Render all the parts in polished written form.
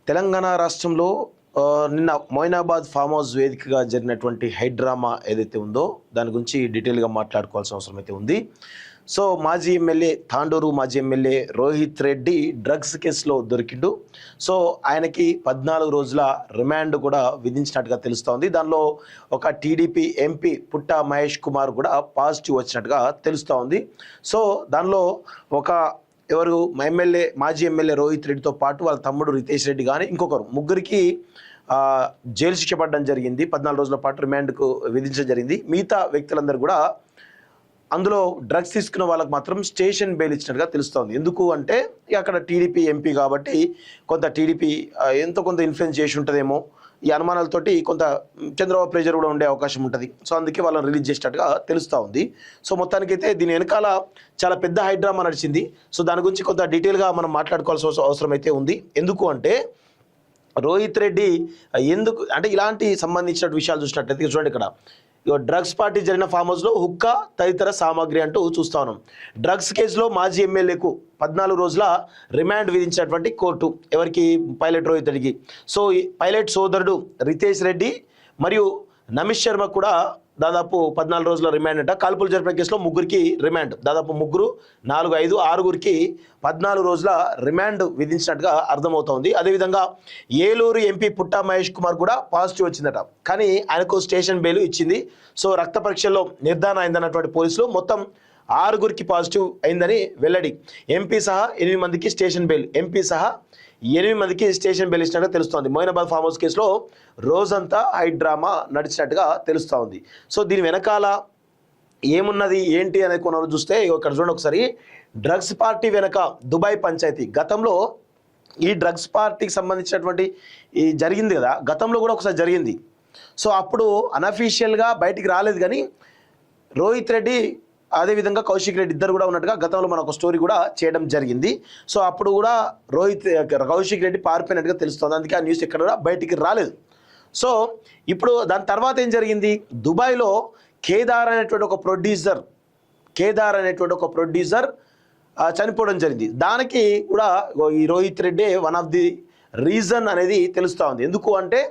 తెలంగాణ రాష్ట్రంలో నిన్న Moinabad farm house వేదికగా జరిగినటువంటి హైడ్రామా ఏదైతే ఉందో దాని గురించి డీటెయిల్గా మాట్లాడుకోవాల్సిన అవసరం అయితే ఉంది. సో మాజీ ఎమ్మెల్యే తాండూరు మాజీ ఎమ్మెల్యే రోహిత్ రెడ్డి డ్రగ్స్ కేసులో దొరికిండు. సో ఆయనకి 14 రోజుల రిమాండ్ కూడా విధించినట్టుగా తెలుస్తోంది. దానిలో ఒక టీడీపీ ఎంపీ పుట్ట మహేష్ కుమార్ కూడా పాజిటివ్ వచ్చినట్టుగా తెలుస్తోంది. సో దానిలో ఒక ఎవరు మాజీ ఎమ్మెల్యే రోహిత్ రెడ్డితో పాటు వాళ్ళ తమ్ముడు రితేష్ రెడ్డి కానీ ఇంకొకరు ముగ్గురికి జైలు శిక్ష పడడం జరిగింది. 14 రోజుల పాటు రిమాండ్కు విధించడం జరిగింది. మిగతా వ్యక్తులందరూ కూడా అందులో డ్రగ్స్ తీసుకున్న వాళ్ళకి మాత్రం స్టేషన్ బెయిల్ ఇచ్చినట్టుగా తెలుస్తోంది. ఎందుకు అంటే అక్కడ టీడీపీ ఎంపీ కాబట్టి కొంత టీడీపీ ఎంతో కొంత ఇన్ఫ్లుయెన్స్ చేసి ఉంటుందేమో, ఈ అనుమానాలతోటి కొంత చంద్రబాబు ప్రెజర్ కూడా ఉండే అవకాశం ఉంటుంది. సో అందుకే వాళ్ళని రిలీజ్ చేసినట్టుగా తెలుస్తూ ఉంది. సో మొత్తానికైతే దీని వెనకాల చాలా పెద్ద హైడ్రామా నడిచింది. సో దాని గురించి కొంత డీటెయిల్గా మనం మాట్లాడుకోవాల్సిన అవసరం అయితే ఉంది. ఎందుకు అంటే రోహిత్ రెడ్డి ఎందుకు అంటే ఇలాంటి సంబంధించిన విషయాలు చూసినట్లయితే చూడండి, ఇక్కడ డ్రగ్స్ పార్టీ జరిగిన ఫామ్ హౌస్లో హుక్కా తదితర సామాగ్రి అంటూ చూస్తా ఉన్నాం. డ్రగ్స్ కేసులో మాజీ ఎమ్మెల్యేకు 14 రోజుల రిమాండ్ విధించినటువంటి కోర్టు ఎవరికి, పైలట్ రోహిత్ రెడ్డికి. సో పైలట్ సోదరుడు రితేష్ రెడ్డి మరియు నమిష్ శర్మ కూడా దాదాపు 14 రోజుల రిమాండ్ అంట. కాల్పులు జరిపిన కేసులో ముగ్గురికి రిమాండ్, దాదాపు 3, 4, 5, 6గురికి 14 రోజుల రిమాండ్ విధించినట్టుగా అర్థమవుతోంది. అదేవిధంగా ఏలూరు ఎంపీ పుట్ట మహేష్ కుమార్ కూడా పాజిటివ్ వచ్చిందట, కానీ ఆయనకు స్టేషన్ బెయిల్ ఇచ్చింది. సో రక్త పరీక్షల్లో నిర్ధారణ అయిందన్నటువంటి పోలీసులు మొత్తం 6గురికి పాజిటివ్ అయిందని వెల్లడి. ఎంపీ సహా 8 మందికి స్టేషన్ బెయిల్, ఎంపీ సహా 8 మందికి స్టేషన్ బెయిల్ ఇచ్చినట్టుగా తెలుస్తోంది. మొయినాబాద్ ఫామ్ హౌస్ కేసులో రోజంతా హైడ్రామా నడిచినట్టుగా తెలుస్తూ ఉంది. సో దీని వెనకాల ఏమున్నది ఏంటి అనేది కొనరు చూస్తే ఇక్కడ చూడండి ఒకసారి. డ్రగ్స్ పార్టీ వెనక దుబాయ్ పంచాయతీ. గతంలో ఈ డ్రగ్స్ పార్టీకి సంబంధించినటువంటి ఈ జరిగింది కదా, గతంలో కూడా ఒకసారి జరిగింది. సో అప్పుడు అనఫీషియల్గా బయటికి రాలేదు, కానీ రోహిత్ రెడ్డి అదేవిధంగా కౌశిక్ రెడ్డి ఇద్దరు కూడా ఉన్నట్టుగా గతంలో మనం ఒక స్టోరీ కూడా చేయడం జరిగింది. సో అప్పుడు కూడా కౌశిక్ రెడ్డి పారిపోయినట్టుగా తెలుస్తుంది. అందుకే ఆ న్యూస్ ఎక్కడ కూడా బయటికి రాలేదు. సో ఇప్పుడు దాని తర్వాత ఏం జరిగింది, దుబాయ్లో కేదార్ అనేటువంటి ఒక ప్రొడ్యూసర్ చనిపోవడం జరిగింది. దానికి కూడా ఈ Rohit Reddy one of the reason అనేది తెలుస్తూ ఉంది. ఎందుకు అంటే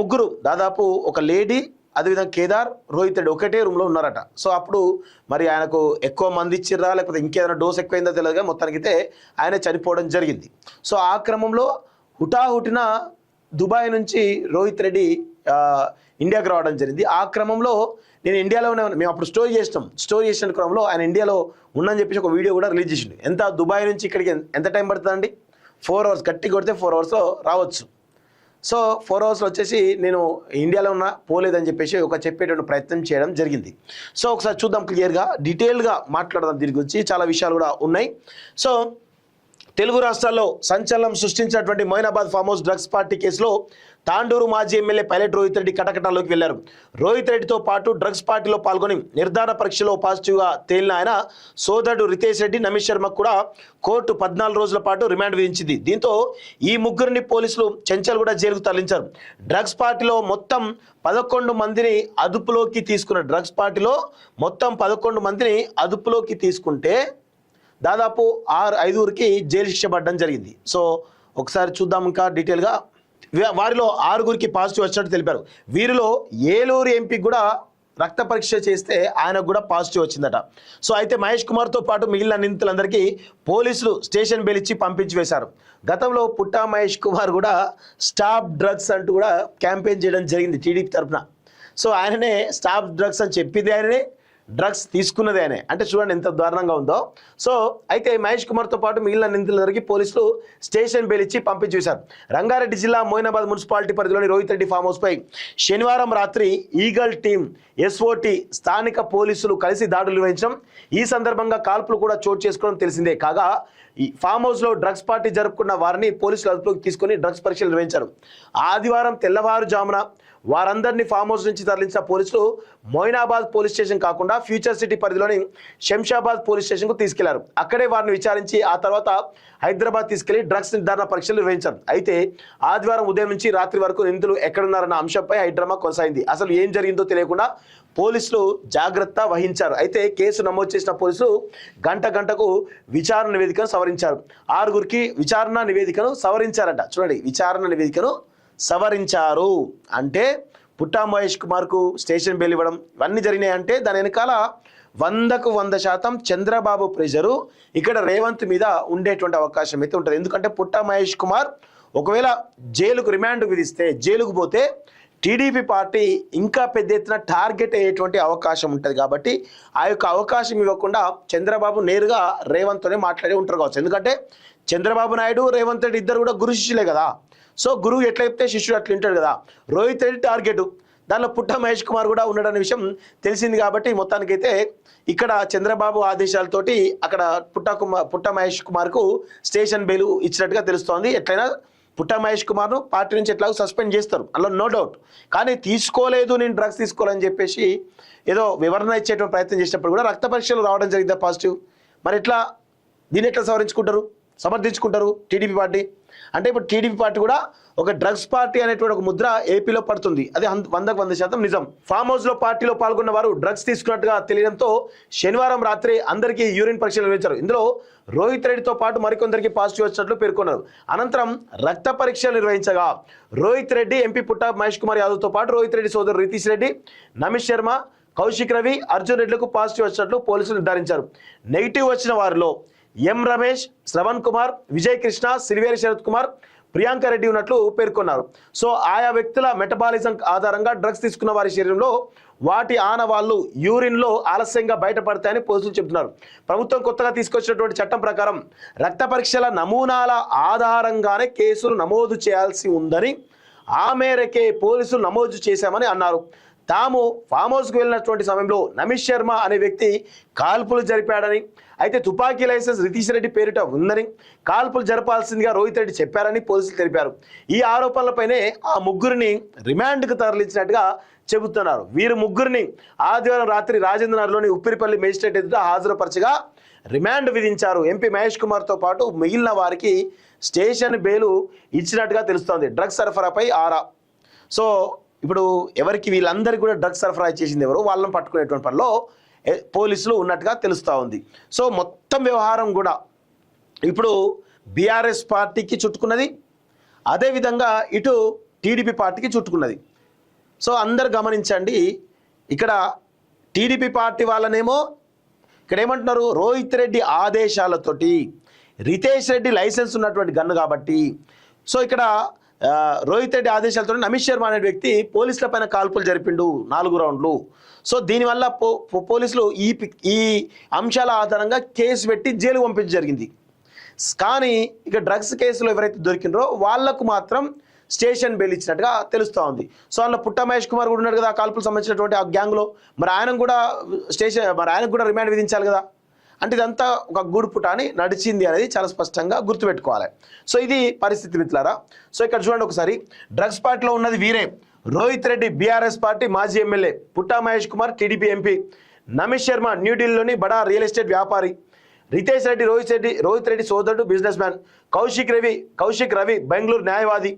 ముగ్గురు దాదాపు ఒక లేడీ అదేవిధంగా కేదార్ రోహిత్ రెడ్డి ఒకటే రూమ్లో ఉన్నారట. సో అప్పుడు మరి ఆయనకు ఎక్కువ మంది ఇచ్చిర్రా లేకపోతే ఇంకేదైనా డోస్ ఎక్కువైందో తెలియదు, కానీ మొత్తానికైతే ఆయన చనిపోవడం జరిగింది. సో ఆ క్రమంలో హుటాహుటిన దుబాయ్ నుంచి రోహిత్ రెడ్డి ఇండియాకి రావడం జరిగింది. ఆ క్రమంలో నేను ఇండియాలో మేము అప్పుడు స్టోరీ చేసిన క్రమంలో ఆయన ఇండియాలో ఉన్నని చెప్పేసి ఒక వీడియో కూడా రిలీజ్ చేసిండు. ఎంత దుబాయ్ నుంచి ఇక్కడికి ఎంత టైం పడుతుందండి? 4 hours, గట్టి కొడితే 4 hours రావచ్చు. సో 4 hours వచ్చేసి నేను ఇండియాలో పోలేదని చెప్పేసి చెప్పేటువంటి ప్రయత్నం చేయడం జరిగింది. సో ఒకసారి చూద్దాం, క్లియర్గా డీటెయిల్గా మాట్లాడదాం. దీని గురించి చాలా విషయాలు కూడా ఉన్నాయి. సో తెలుగు రాష్ట్రాల్లో సంచలనం సృష్టించినటువంటి Moinabad farm house drugs party కేసులో తాండూరు మాజీ ఎమ్మెల్యే పైలట్ రోహిత్ రెడ్డి కటకటాల్లోకి వెళ్లారు. రోహిత్ రెడ్డితో పాటు డ్రగ్స్ పార్టీలో పాల్గొని నిర్ధారణ పరీక్షలో పాజిటివ్గా తేలిన ఆయన సోదరుడు రితేష్ రెడ్డి, నమిష్ శర్మకు కూడా కోర్టు 14 రోజుల పాటు రిమాండ్ విధించింది. దీంతో ఈ ముగ్గురిని పోలీసులు చెంచల్గూడ జైలుకు తరలించారు. డ్రగ్స్ పార్టీలో మొత్తం 11 మందిని అదుపులోకి తీసుకుంటే దాదాపు 5గురికి జైలు శిక్ష పడడం జరిగింది. సో ఒకసారి చూద్దాం ఇంకా డీటెయిల్గా. వారిలో 6గురికి పాజిటివ్ వచ్చినట్టు తెలిపారు. వీరిలో ఏలూరు ఎంపీకి కూడా రక్త పరీక్ష చేస్తే ఆయనకు కూడా పాజిటివ్ వచ్చిందట. సో అయితే మహేష్ కుమార్తో పాటు మిగిలిన నిందితులందరికీ పోలీసులు స్టేషన్ బెయిల్ ఇచ్చి పంపించి వేశారు. గతంలో పుట్టా మహేష్ కుమార్ కూడా స్టాప్ డ్రగ్స్ అంటూ కూడా క్యాంపెయిన్ చేయడం జరిగింది టీడీపీ తరఫున. సో ఆయననే స్టాప్ డ్రగ్స్ అని చెప్పింది ఆయననే, డ్రగ్స్ తీసుకున్నది ఆయనే. అంటే చూడండి ఎంత దారుణంగా ఉందో. సో అయితే మహేష్ కుమార్తో పాటు మిగిలిన నిందితులందరికీ పోలీసులు స్టేషన్ బెయిల్ ఇచ్చి పంపించేశారు. రంగారెడ్డి జిల్లా మోయినాబాద్ మున్సిపాలిటీ పరిధిలోని రోహిత్ రెడ్డి ఫామ్ హౌస్పై శనివారం రాత్రి ఈగల్ టీం, ఎస్ఓటీ, స్థానిక పోలీసులు కలిసి దాడులు నిర్వహించడం, ఈ సందర్భంగా కాల్పులు కూడా చోటు చేసుకోవడం తెలిసిందే. కాగా ఈ ఫామ్ హౌస్లో డ్రగ్స్ పార్టీ జరుపుకున్న వారిని పోలీసులు అదుపులోకి తీసుకొని డ్రగ్స్ పరీక్షలు నిర్వహించారు. ఆదివారం తెల్లవారుజామున వారందరినీ ఫామ్ హౌస్ నుంచి తరలించిన పోలీసులు మొయినాబాద్ పోలీస్ స్టేషన్ కాకుండా ఫ్యూచర్ సిటీ పరిధిలోని శంషాబాద్ పోలీస్ స్టేషన్కు తీసుకెళ్లారు. అక్కడే వారిని విచారించి ఆ తర్వాత హైదరాబాద్ తీసుకెళ్లి డ్రగ్స్ నిర్ధారణ పరీక్షలు నిర్వహించారు. అయితే ఆదివారం ఉదయం నుంచి రాత్రి వరకు నిందితులు ఎక్కడున్నారన్న అంశంపై హైడ్రామా కొనసాగింది. అసలు ఏం జరిగిందో తెలియకుండా పోలీసులు జాగ్రత్త వహించారు. అయితే కేసు నమోదు చేసిన పోలీసులు గంటకు విచారణ నివేదికను సవరించారు. 6గురికి విచారణ నివేదికను సవరించారట. చూడండి, విచారణ నివేదికను సవరించారు అంటే పుట్టా మహేష్ కుమార్కు స్టేషన్ బెయిల్ ఇవ్వడం ఇవన్నీ జరిగినాయి. అంటే దాని వెనకాల 100% చంద్రబాబు ప్రెజరు ఇక్కడ రేవంత్ మీద ఉండేటువంటి అవకాశం అయితే ఉంటుంది. ఎందుకంటే పుట్టా మహేష్ కుమార్ ఒకవేళ జైలుకు రిమాండ్ విధిస్తే, జైలుకు పోతే టీడీపీ పార్టీ ఇంకా పెద్ద ఎత్తున టార్గెట్ అయ్యేటువంటి అవకాశం ఉంటుంది. కాబట్టి ఆ యొక్క అవకాశం ఇవ్వకుండా చంద్రబాబు నేరుగా రేవంత్తోనే మాట్లాడి ఉంటారు కావచ్చు. ఎందుకంటే చంద్రబాబు నాయుడు రేవంత్ రెడ్డి ఇద్దరు కూడా గురు శిష్యులే కదా. సో గురువు ఎట్లా చెప్తే శిష్యుడు అట్లా ఉంటాడు కదా. రోహిత్ రెడ్డి టార్గెట్, దానిలో పుట్టా మహేష్ కుమార్ కూడా ఉన్నాడనే విషయం తెలిసింది. కాబట్టి మొత్తానికైతే ఇక్కడ చంద్రబాబు ఆదేశాలతోటి అక్కడ పుట్టా మహేష్ కుమార్కు స్టేషన్ బెయిల్ ఇచ్చినట్టుగా తెలుస్తోంది. ఎట్లయినా పుట్టా మహేష్ కుమార్ను పార్టీ నుంచి ఎట్లాగో సస్పెండ్ చేస్తారు, అందులో నో డౌట్. కానీ తీసుకోలేదు, నేను డ్రగ్స్ తీసుకోవాలని చెప్పేసి ఏదో వివరణ ఇచ్చేటువంటి ప్రయత్నం చేసినప్పుడు కూడా రక్త పరీక్షలు రావడం జరిగిందా పాజిటివ్. మరి ఎట్లా దీన్ని ఎట్లా సమర్థించుకుంటారు టీడీపీ పార్టీ? అంటే ఇప్పుడు టీడీపీ పార్టీ కూడా ఒక డ్రగ్స్ పార్టీ అనేటువంటి ఒక ముద్ర ఏపీలో పడుతుంది. అది 100% నిజం. ఫామ్ హౌస్ లో పార్టీలో పాల్గొన్న వారు డ్రగ్స్ తీసుకున్నట్టుగా తెలియడంతో శనివారం రాత్రి అందరికీ యూరిన్ పరీక్షలు నిర్వహించారు. ఇందులో రోహిత్ రెడ్డితో పాటు మరికొందరికి పాజిటివ్ వచ్చినట్లు పేర్కొన్నారు. అనంతరం రక్త పరీక్షలు నిర్వహించగా రోహిత్ రెడ్డి, ఎంపీ పుట్టా మహేష్ కుమార్ యాదవ్తో పాటు రోహిత్ రెడ్డి సోదరు రితీష్ రెడ్డి, నమిష్ శర్మ, కౌశిక్ రవి, అర్జున్ రెడ్డిలకు పాజిటివ్ వచ్చినట్లు పోలీసులు నిర్ధారించారు. నెగిటివ్ వచ్చిన వారిలో ఎం రమేష్, శ్రవణ్ కుమార్, విజయ్ కృష్ణ, సిరివేరి శరత్ కుమార్, ప్రియాంక రెడ్డి ఉన్నట్లు పేర్కొన్నారు. సో ఆయా వ్యక్తుల మెటబాలిజం ఆధారంగా డ్రగ్స్ తీసుకున్న వారి శరీరంలో వాటి ఆనవాళ్లు యూరిన్లో ఆలస్యంగా బయటపడతాయని పోలీసులు చెబుతున్నారు. ప్రభుత్వం కొత్తగా తీసుకొచ్చినటువంటి చట్టం ప్రకారం రక్త పరీక్షల నమూనాల ఆధారంగానే కేసులు నమోదు చేయాల్సి ఉందని, ఆ మేరకే పోలీసులు నమోదు చేశామని అన్నారు. తాము ఫామ్ హౌస్కు వెళ్ళినటువంటి సమయంలో నమిష్ శర్మ అనే వ్యక్తి కాల్పులు జరిపాడని, అయితే తుపాకీ లైసెన్స్ రితీష్ రెడ్డి పేరిట ఉందని, కాల్పులు జరపాల్సిందిగా రోహిత్ రెడ్డి చెప్పారని పోలీసులు తెలిపారు. ఈ ఆరోపణలపైనే ఆ ముగ్గురిని రిమాండ్కు తరలించినట్టుగా చెబుతున్నారు. వీరు ముగ్గురిని ఆదివారం రాత్రి రాజేంద్రనగర్లోని ఉప్పిరిపల్లి మేజిస్ట్రేట్ ఎదుట హాజరుపరచగా రిమాండ్ విధించారు. ఎంపీ మహేష్ కుమార్తో పాటు మిగిలిన వారికి స్టేషన్ బెయిల్ ఇచ్చినట్టుగా తెలుస్తోంది. డ్రగ్స్ సరఫరాపై ఆరా. సో ఇప్పుడు ఎవరికి వీళ్ళందరికీ కూడా డ్రగ్స్ సరఫరా చేసింది ఎవరు, వాళ్ళని పట్టుకునేటువంటి పనిలో పోలీసులు ఉన్నట్టుగా తెలుస్తూ ఉంది. సో మొత్తం వ్యవహారం కూడా ఇప్పుడు బీఆర్ఎస్ పార్టీకి చుట్టుకున్నది, అదేవిధంగా ఇటు టీడీపీ పార్టీకి చుట్టుకున్నది. సో అందరు గమనించండి, ఇక్కడ టీడీపీ పార్టీ వాళ్ళనేమో ఇక్కడ ఏమంటున్నారు, రోహిత్ రెడ్డి ఆదేశాలతోటి, రితేష్ రెడ్డి లైసెన్స్ ఉన్నటువంటి గన్ను కాబట్టి, సో ఇక్కడ రోహిత్ రెడ్డి ఆదేశాలతో నమిష్ శర్మ అనే వ్యక్తి పోలీసుల పైన కాల్పులు జరిపిండు 4 రౌండ్లు. సో దీనివల్ల పోలీసులు ఈ అంశాల ఆధారంగా కేసు పెట్టి జైలు పంపించడం జరిగింది. కానీ ఇక డ్రగ్స్ కేసులో ఎవరైతే దొరికినరో వాళ్లకు మాత్రం స్టేషన్ బెయిల్ ఇచ్చినట్టుగా తెలుస్తూ ఉంది. సో అందులో పుట్టా మహేష్ కుమార్ కూడా ఉన్నాడు కదా కాల్పులు సంబంధించినటువంటి ఆ గ్యాంగ్లో. మరి ఆయనకు కూడా రిమాండ్ విధించాలి కదా. అంటే ఇదంతా ఒక గూడుపుట అని నడిచింది అనేది చాలా స్పష్టంగా గుర్తుపెట్టుకోవాలి. సో ఇది పరిస్థితి మిత్రులారా. సో ఇక్కడ చూడండి ఒకసారి, డ్రగ్స్ పార్టీలో ఉన్నది వీరే: రోహిత్ రెడ్డి బీఆర్ఎస్ పార్టీ మాజీ ఎమ్మెల్యే, పుట్టా మహేష్ కుమార్ టీడీపీ ఎంపీ, నమిష్ శర్మ న్యూఢిల్లీలోని బడా రియల్ ఎస్టేట్ వ్యాపారి, రితేష్ రెడ్డి రోహిత్ రెడ్డి సోదరుడు బిజినెస్ మ్యాన్, కౌశిక్ రవి బెంగళూరు న్యాయవాది,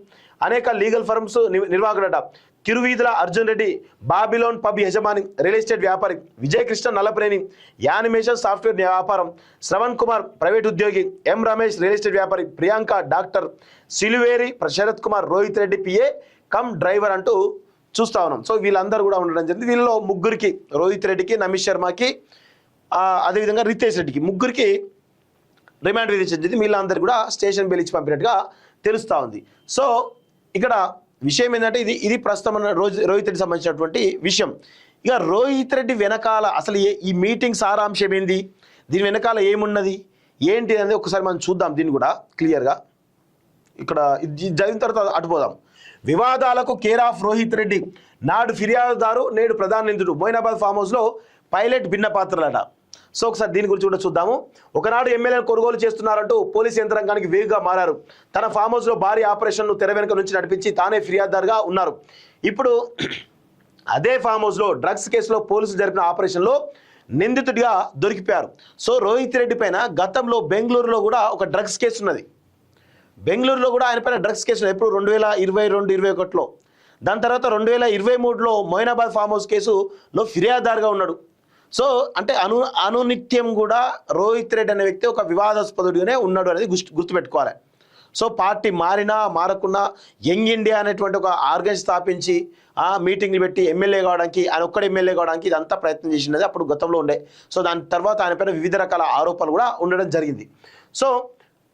అనేక లీగల్ ఫర్మ్స్ నిర్వాహకుడట, కిరువీధుల అర్జున్ రెడ్డి బాబిలోన్ పబ్ యజమాని, రియల్ ఎస్టేట్ వ్యాపారి, విజయ్ కృష్ణ నల్లప్రేమి, యానిమేషన్ సాఫ్ట్వేర్ వ్యాపారం, శ్రవణ్ కుమార్ ప్రైవేట్ ఉద్యోగి, ఎం రమేష్ రియల్ ఎస్టేట్ వ్యాపారి, Priyanka doctor, Siliveri Sharath Kumar Rohit Reddy PA cum driver అంటూ చూస్తా ఉన్నాం. సో వీళ్ళందరూ కూడా ఉండడం జరిగింది. వీళ్ళలో ముగ్గురికి, రోహిత్ రెడ్డికి, నమిష్ శర్మకి, అదేవిధంగా రితేష్ రెడ్డికి, ముగ్గురికి రిమాండ్ విధించింది. వీళ్ళందరూ కూడా స్టేషన్ బెయిల్ ఇచ్చి పంపినట్టుగా తెలుస్తూ ఉంది. సో ఇక్కడ విషయం ఏంటంటే ఇది ప్రస్తుతం రోహిత్ రెడ్డి సంబంధించినటువంటి విషయం. ఇక రోహిత్ రెడ్డి వెనకాల అసలు ఈ మీటింగ్ సారాంశం ఏంది, దీని వెనకాల ఏమున్నది ఏంటి అనేది ఒకసారి మనం చూద్దాం. దీన్ని కూడా క్లియర్గా ఇక్కడ జరిగిన తర్వాత అటుపోదాం. వివాదాలకు కేర్ ఆఫ్ రోహిత్ రెడ్డి, నాడు ఫిర్యాదుదారు నేడు ప్రధాన నిందితుడు, మోయినాబాద్ ఫామ్ హౌస్లో పైలట్ భిన్న పాత్రలట. సో ఒకసారి దీని గురించి కూడా చూద్దాము. ఒకనాడు ఎమ్మెల్యేలు కొనుగోలు చేస్తున్నారంటూ పోలీసు యంత్రాంగానికి వేగుగా మారారు. తన ఫామ్ హౌస్లో భారీ ఆపరేషన్ను తెర వెనుక నుంచి నడిపించి తానే ఫిర్యాదుదారుగా ఉన్నారు. ఇప్పుడు అదే ఫామ్ హౌస్లో డ్రగ్స్ కేసులో పోలీసులు జరిపిన ఆపరేషన్లో నిందితుడిగా దొరికిపోయారు. సో రోహిత్ రెడ్డి పైన గతంలో బెంగళూరులో కూడా ఒక డ్రగ్స్ కేసు ఉన్నది. బెంగళూరులో కూడా ఆయన పైన డ్రగ్స్ కేసు ఎప్పుడు 2022-21లో దాని తర్వాత 2023లో మొయినాబాద్ ఫామ్ హౌస్ కేసులో ఫిర్యాదుదారుగా ఉన్నాడు. సో అంటే అనునిత్యం కూడా రోహిత్ రెడ్డి అనే వ్యక్తి ఒక వివాదాస్పదుడిగానే ఉన్నాడు అనేది గుర్తుపెట్టుకోవాలి. సో పార్టీ మారినా మారకున్నా యంగ్ ఇండియా అనేటువంటి ఒక ఆర్గనైజ్ స్థాపించి ఆ మీటింగ్లు పెట్టి ఎమ్మెల్యే కావడానికి, ఆయన ఒక్కడ ఎమ్మెల్యే కావడానికి ఇదంతా ప్రయత్నం చేసినది అప్పుడు గతంలో ఉండే. సో దాని తర్వాత ఆయన పైన వివిధ రకాల ఆరోపణలు కూడా ఉండడం జరిగింది. సో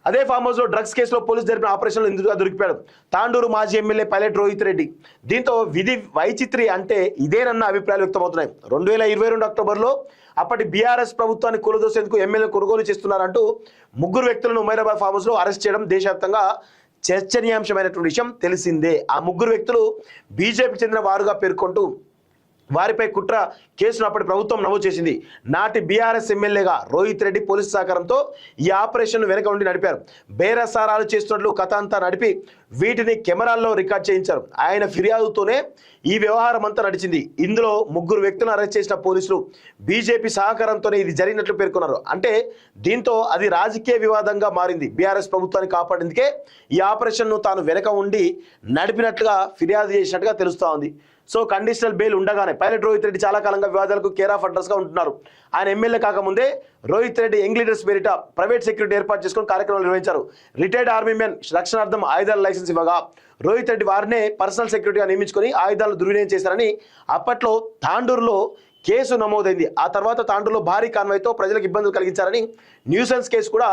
అదే ఫామ్ హౌస్లో డ్రగ్స్ కేసులో పోలీసు జరిపిన ఆపరేషన్లో ఇందుగా దొరికిపోయాడు తాండూరు మాజీ ఎమ్మెల్యే పైలట్ రోహిత్ రెడ్డి. దీంతో విధి వైచిత్రి అంటే ఇదేనన్న అభిప్రాయాలు వ్యక్తమవుతున్నాయి. 2022 అక్టోబర్లో అప్పటి బీఆర్ఎస్ ప్రభుత్వాన్ని కూలదోసేందుకు ఎమ్మెల్యే కొనుగోలు చేస్తున్నారంటూ 3 వ్యక్తులను ఉమైరాబాద్ ఫామ్ హౌస్లో అరెస్ట్ చేయడం దేశవ్యాప్తంగా చర్చనీయాంశమైనటువంటి విషయం తెలిసిందే. ఆ 3 వ్యక్తులు బీజేపీకి చెందిన వారుగా పేర్కొంటూ వారిపై కుట్ర కేసును అప్పటి ప్రభుత్వం నమోదు చేసింది. నాటి బీఆర్ఎస్ ఎమ్మెల్యేగా రోహిత్ రెడ్డి పోలీసు సహకారంతో ఈ ఆపరేషన్ వెనక ఉండి నడిపారు. బేరసారాలు చేస్తున్నట్లు కథ అంతా నడిపి వీటిని కెమెరాల్లో రికార్డ్ చేయించారు. ఆయన ఫిర్యాదుతోనే ఈ వ్యవహారం అంతా నడిచింది. ఇందులో 3 వ్యక్తులను అరెస్ట్ చేసిన పోలీసులు బీజేపీ సహకారంతోనే ఇది జరిగినట్లు పేర్కొన్నారు. అంటే దీంతో అది రాజకీయ వివాదంగా మారింది. బీఆర్ఎస్ ప్రభుత్వాన్ని కాపాడేందుకే ఈ ఆపరేషన్ను తాను వెనక ఉండి నడిపినట్లుగా ఫిర్యాదు చేసినట్టుగా తెలుస్తూ ఉంది. సో కండిషనల్ బెయిల్ ఉండగానే పైలట్ రోహిత్ రెడ్డి చాలా కాలంగా వివాదాలకు కేర్ ఆఫ్ అడ్రస్గా ఉంటున్నారు. ఆయన ఎమ్మెల్యే కాకముందే రోహిత్ రెడ్డి యంగ్ లీడర్స్ పేరిట ప్రైవేట్ సెక్యూరిటీ ఏర్పాటు చేసుకుని కార్యక్రమాలు నిర్వహించారు. రిటైర్డ్ ఆర్మీ మెన్ రక్షణార్థం ఆయుధాల లైసెన్స్ ఇవ్వగా రోహిత్ రెడ్డి వారినే పర్సనల్ సెక్యూరిటీగా నియమించుకొని ఆయుధాలు దుర్వినియోగం చేశారని అప్పట్లో తాండూరులో కేసు నమోదైంది. ఆ తర్వాత తాండూరులో భారీ కాన్వాయ్తో ప్రజలకు ఇబ్బందులు కలిగించారని న్యూసెన్స్ కేసు కూడా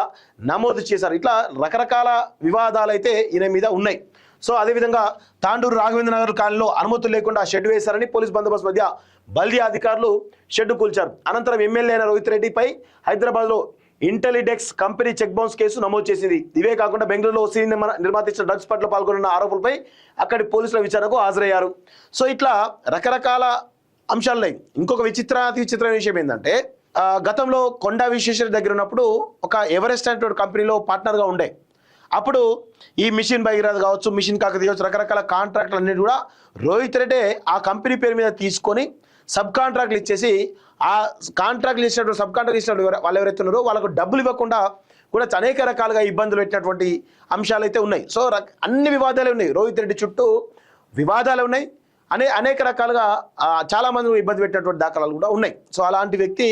నమోదు చేశారు. ఇట్లా రకరకాల వివాదాలు అయితే ఈయన మీద ఉన్నాయి. సో అదేవిధంగా తాండూరు రాఘవేంద్రనగర్ కాలనీలో అనుమతులు లేకుండా షెడ్ వేశారని పోలీస్ బందోబస్తు మధ్య బల్దియా అధికారులు షెడ్ కూల్చారు. అనంతరం ఎమ్మెల్యే అయిన రోహిత్ రెడ్డిపై హైదరాబాద్లో ఇంటెలిడెక్స్ కంపెనీ చెక్ బౌన్స్ కేసు నమోదు చేసింది. ఇవే కాకుండా బెంగళూరులో సినీ నిర్మాత ఇచ్చిన డ్రగ్స్ పట్ల పాల్గొన్న ఆరోపణలపై అక్కడి పోలీసుల విచారణకు హాజరయ్యారు. సో ఇట్లా రకరకాల అంశాలున్నాయి. ఇంకొక విచిత్రమైన విషయం ఏంటంటే గతంలో కొండా విశ్వేశ్వర దగ్గర ఉన్నప్పుడు ఒక ఎవరెస్ట్ అనేటువంటి కంపెనీలో పార్ట్నర్గా ఉండే. అప్పుడు ఈ మిషన్ భగీరథ కావచ్చు, మిషన్ కాకతీయ కావచ్చు, రకరకాల కాంట్రాక్ట్లు అన్నిటి కూడా రోహిత్ రెడ్డి ఆ కంపెనీ పేరు మీద తీసుకొని సబ్ కాంట్రాక్ట్లు ఇచ్చేసి ఆ కాంట్రాక్ట్లు ఇచ్చినప్పుడు సబ్ కాంట్రాక్ట్ ఇచ్చినప్పుడు వాళ్ళు ఎవరైతే ఉన్నారో వాళ్ళకు డబ్బులు ఇవ్వకుండా కూడా అనేక రకాలుగా ఇబ్బందులు పెట్టినటువంటి అంశాలు అయితే ఉన్నాయి. సో అన్ని వివాదాలు ఉన్నాయి. రోహిత్ రెడ్డి చుట్టూ వివాదాలు ఉన్నాయి. అనేక రకాలుగా చాలామంది ఇబ్బంది పెట్టినటువంటి దాఖలాలు కూడా ఉన్నాయి. సో అలాంటి వ్యక్తి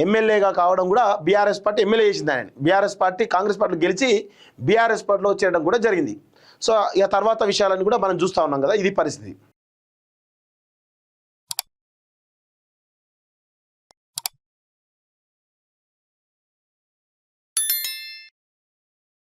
ఎమ్మెల్యేగా కావడం కూడా బీఆర్ఎస్ పార్టీ ఎమ్మెల్యే చేసింది. ఆయన బీఆర్ఎస్ పార్టీ కాంగ్రెస్ పార్టీ గెలిచి బీఆర్ఎస్ పార్టీలో చేరడం కూడా జరిగింది. సో ఇక తర్వాత విషయాలను కూడా మనం చూస్తూ ఉన్నాం కదా, ఇది పరిస్థితి.